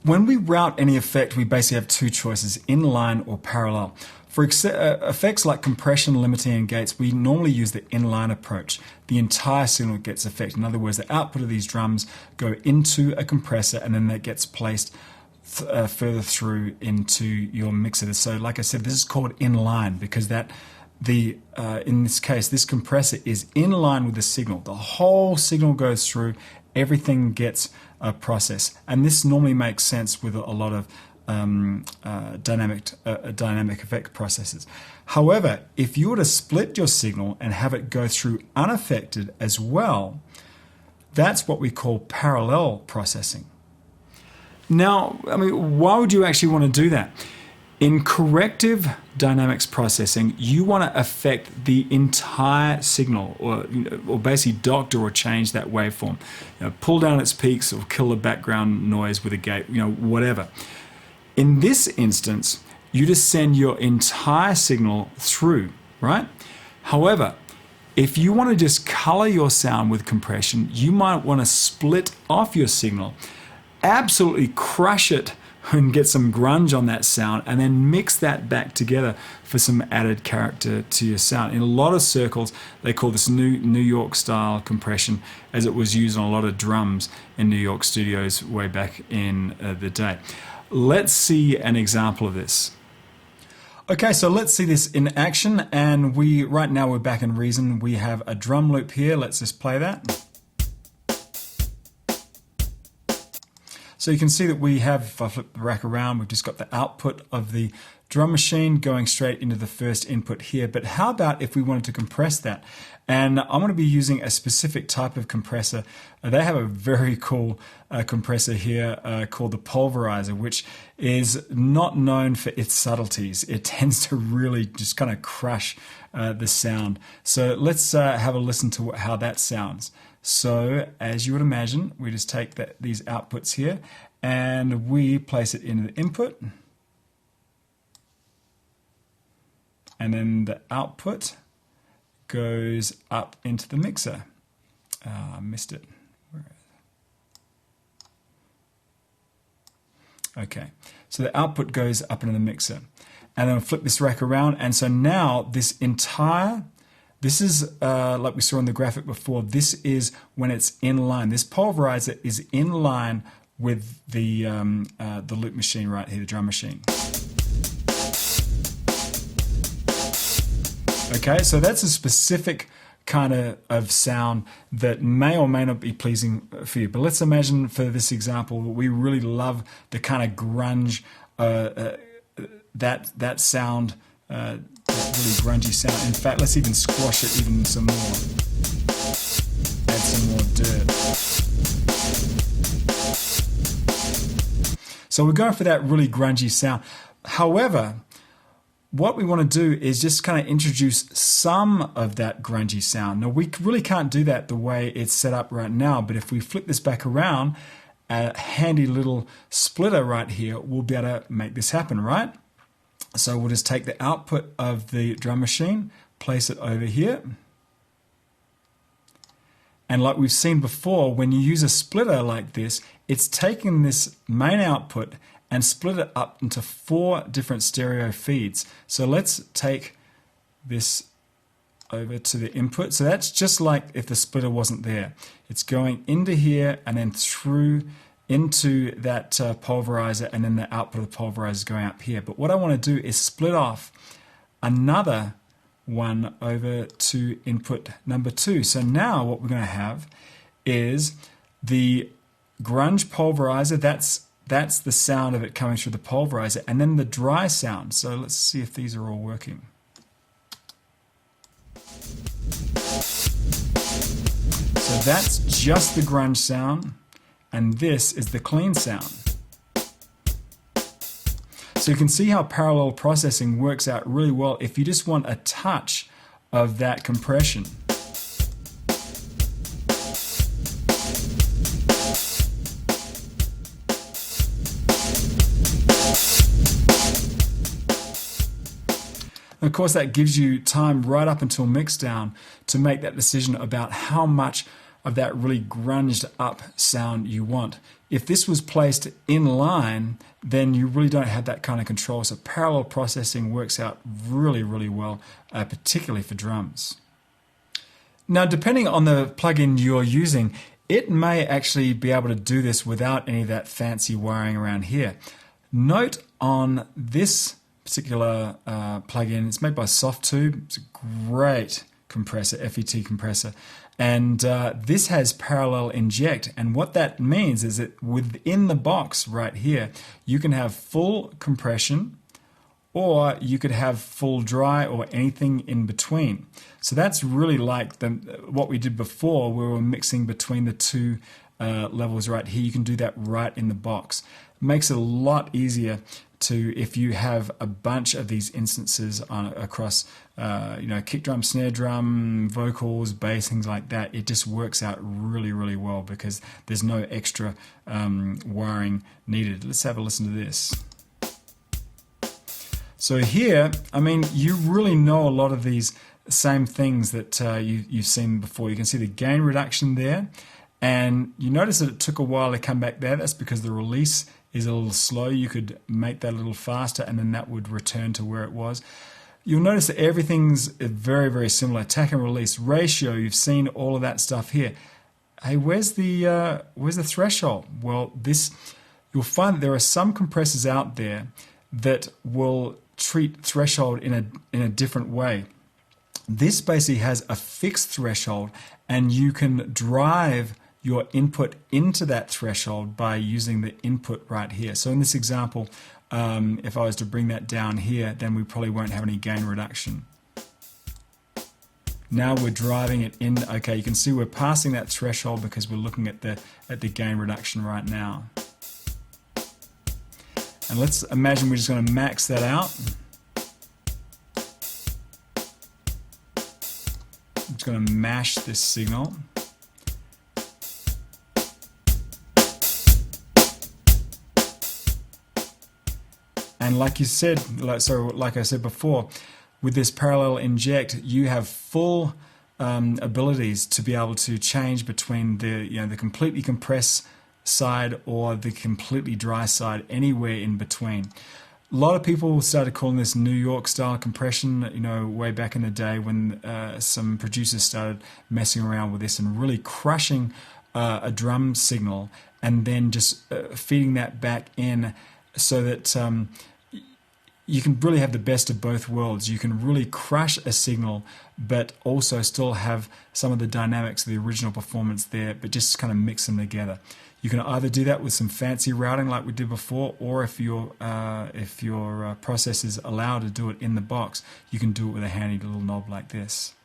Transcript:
when we route any effect, we basically have two choices, inline or parallel. For effects like compression, limiting, and gates, we normally use the inline approach. The entire signal gets affected. In other words, the output of these drums go into a compressor and then that gets placed further through into your mixer. So like I said, this is called inline because in this case, this compressor is in line with the signal. The whole signal goes through, everything gets processed. And this normally makes sense with a lot of dynamic effect processes. However, if you were to split your signal and have it go through unaffected as well, that's what we call parallel processing. Now, I mean, why would you actually want to do that? In corrective dynamics processing, you want to affect the entire signal, or basically doctor or change that waveform. Pull down its peaks or kill the background noise with a gate, whatever. In this instance, you just send your entire signal through, right? However, if you want to just color your sound with compression, you might want to split off your signal, absolutely crush it and get some grunge on that sound, and then mix that back together for some added character to your sound. In a lot of circles, they call this New York style compression, as it was used on a lot of drums in New York studios way back in the day. Let's see an example of this. Okay, so let's see this in action, and right now we're back in Reason. We have a drum loop here. Let's just play that. So you can see that we have, if I flip the rack around, we've just got the output of the drum machine going straight into the first input here. But how about if we wanted to compress that? And I'm going to be using a specific type of compressor. They have a very cool compressor here called the pulverizer, which is not known for its subtleties. It tends to really just kind of crush the sound. So let's have a listen to how that sounds. So as you would imagine, we just take these outputs here and we place it into the input. And then the output goes up into the mixer. I missed it. Okay, so the output goes up into the mixer. And then we'll flip this rack around. And so now this is like we saw in the graphic before, this is when it's in line. This pulverizer is in line with the loop machine right here, the drum machine. Okay, so that's a specific kind of sound that may or may not be pleasing for you. But let's imagine for this example, we really love the kind of grunge, that sound, that really grungy sound. In fact, let's even squash it even some more. Add some more dirt. So we're going for that really grungy sound. However, what we want to do is just kind of introduce some of that grungy sound. Now, we really can't do that the way it's set up right now, but if we flip this back around, a handy little splitter right here, we'll be able to make this happen, right? So we'll just take the output of the drum machine, place it over here. And like we've seen before, when you use a splitter like this, it's taking this main output and split it up into 4 different stereo feeds. So let's take this over to the input. So that's just like if the splitter wasn't there. It's going into here and then through into that pulverizer, and then the output of the pulverizer is going up here. But what I want to do is split off another one over to input number 2. So now what we're going to have is the grunge pulverizer. That's the sound of it coming through the pulverizer, and then the dry sound. So let's see if these are all working. So that's just the grunge sound, and this is the clean sound. So you can see how parallel processing works out really well if you just want a touch of that compression. Of course, that gives you time right up until mixdown to make that decision about how much of that really grunged up sound you want. If this was placed in line, then you really don't have that kind of control. So parallel processing works out really, really well, particularly for drums. Now, depending on the plugin you're using, it may actually be able to do this without any of that fancy wiring around here. Note on this particular plugin, it's made by Softtube. It's a great compressor, FET compressor. And this has parallel inject. And what that means is that within the box right here, you can have full compression, or you could have full dry, or anything in between. So that's really like what we did before, where we were mixing between the two levels right here. You can do that right in the box. It makes it a lot easier to, if you have a bunch of these instances across kick drum, snare drum, vocals, bass, things like that. It just works out really, really well because there's no extra wiring needed. Let's have a listen to this. So here, I mean, you really know a lot of these same things that you've seen before. You can see the gain reduction there, and you notice that it took a while to come back there. That's because the release is a little slow. You could make that a little faster, and then that would return to where it was. You'll notice that everything's very, very similar. Attack and release ratio, you've seen all of that stuff here. Hey, where's the threshold? Well, you'll find that there are some compressors out there that will treat threshold in a different way. This basically has a fixed threshold, and you can drive your input into that threshold by using the input right here. So in this example, if I was to bring that down here, then we probably won't have any gain reduction. Now we're driving it in. Okay, you can see we're passing that threshold because we're looking at the gain reduction right now. And let's imagine we're just going to max that out. I'm just going to mash this signal. And like I said before, with this parallel inject, you have full abilities to be able to change between the completely compressed side or the completely dry side, anywhere in between. A lot of people started calling this New York style compression, way back in the day when some producers started messing around with this and really crushing a drum signal and then just feeding that back in so that you can really have the best of both worlds. You can really crush a signal, but also still have some of the dynamics of the original performance there, but just kind of mix them together. You can either do that with some fancy routing like we did before, or if your processors allow to do it in the box, you can do it with a handy little knob like this.